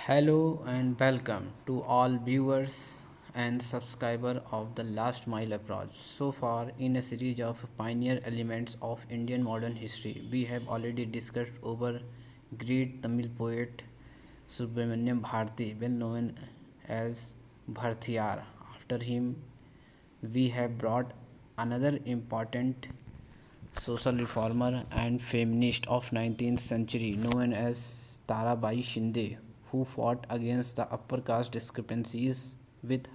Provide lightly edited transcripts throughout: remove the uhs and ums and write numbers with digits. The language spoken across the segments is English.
Hello and welcome to all viewers and subscribers of the Last Mile Approach. So far, in a series of pioneer elements of Indian modern history, we have already discussed over great Tamil poet Subramanyam Bharati, well known as Bhartiyar. After him, we have brought another important social reformer and feminist of 19th century known as Tarabai Shinde, who fought against the upper caste discrepancies with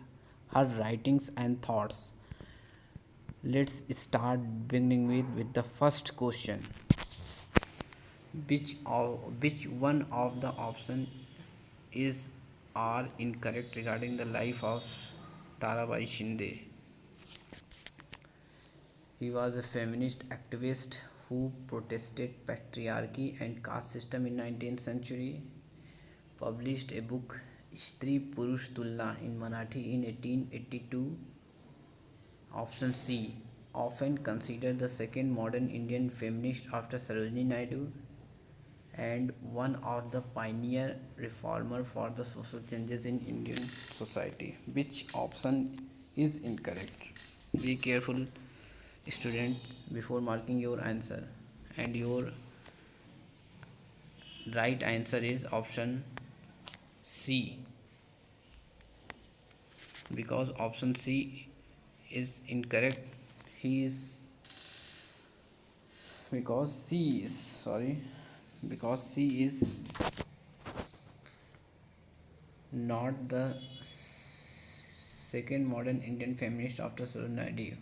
her writings and thoughts. Let's start beginning with the first question. Which one of the option is are incorrect regarding the life of Tarabai Shinde? He was a feminist activist who protested patriarchy and caste system in 19th century. Published a book Stri Purush Tulna in Marathi in 1882. Option C. Often considered the second modern Indian feminist after Sarojini Naidu and one of the pioneer reformer for the social changes in Indian society. Which option is incorrect? Be careful, students, before marking your answer. And your right answer is option C, because option C is incorrect. He is because C is sorry because C is not the second modern Indian feminist after Sarojini Naidu.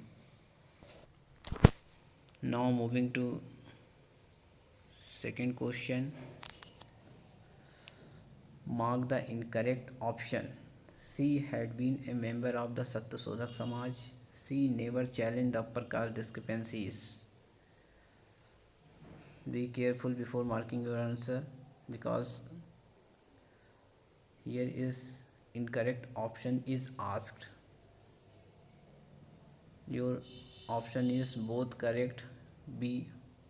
Now moving to second question. Mark the incorrect option. C had been a member of the Satyasodhak Samaj. C never challenged the upper caste discrepancies. Be careful before marking your answer, because here is incorrect option is asked. Your option is both correct, B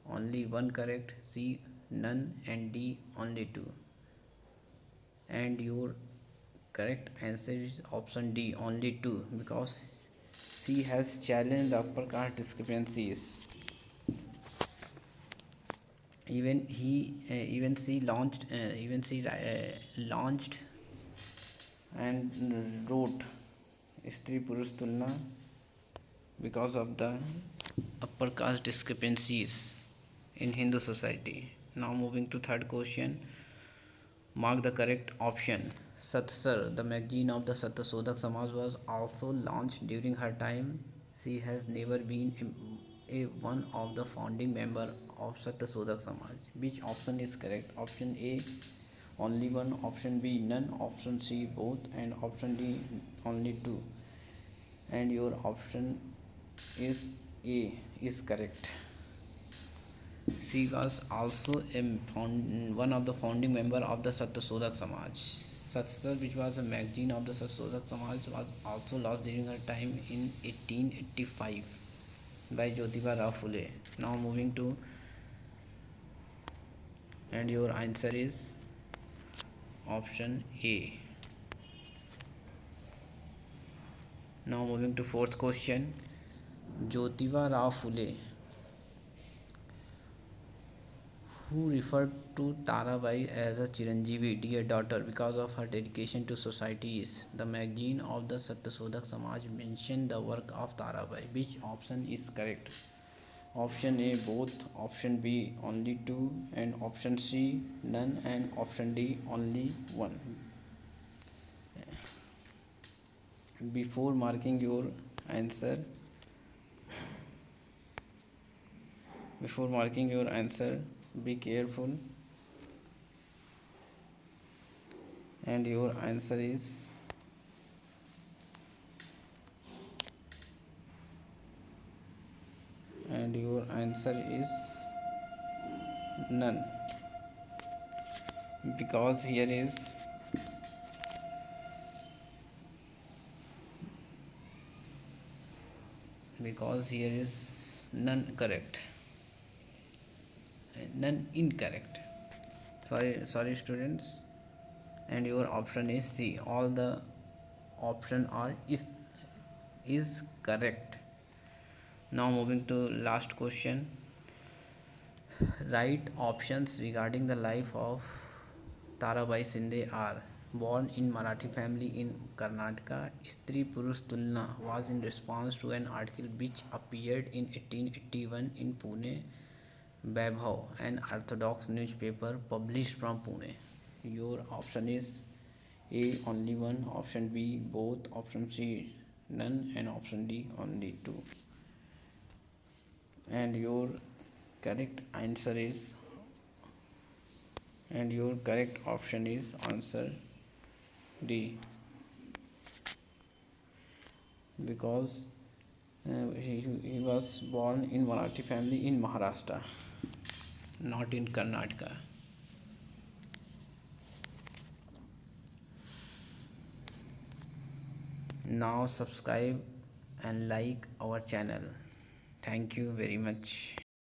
only one correct, C none, and D only two. And your correct answer is option D only two, because C has challenged the upper caste discrepancies. Even C launched and wrote Stri Purush Tulna because of the upper caste discrepancies in Hindu society. Now moving to third question. Mark the correct option. Satsar, the magazine of the Satyasodhak Samaj, was also launched during her time. She has never been a one of the founding member of Satyasodhak Samaj. Which option is correct? Option A only one, option B none, option C both, and option D only two. And your option is A is correct. She was also one of the founding member of the Satyasodhak Samaj. Satsar, which was a magazine of the Satyasodhak Samaj, was also launched during her time in 1885 by Jyotiba Rao Phule. Now moving to, and your answer is option A. Now moving to fourth question. Jyotiba Rao Phule, who referred to Tarabai as a Chiranjeevi, dear daughter, because of her dedication to societies. The magazine of the Satyasodhak Samaj mentioned the work of Tarabai. Which option is correct? Option A both, option B only two, and option C none, and option D only one. Before marking your answer, be careful, and your answer is none, because here is none correct, none incorrect. Sorry, students. and your option is C. All the option are is correct. Now moving to last question. Right options regarding the life of Tarabai Shinde are: born in Marathi family in Karnataka, Stri Purush Tulna was in response to an article which appeared in 1881 in Pune. Vaibhav, an orthodox newspaper published from Pune. Your option is A only one, option B both, option C none, and option D only two. And your correct answer is and your correct option is answer D, because he was born in Marathi family in Maharashtra, not in Karnataka. Now subscribe and like our channel. Thank you very much.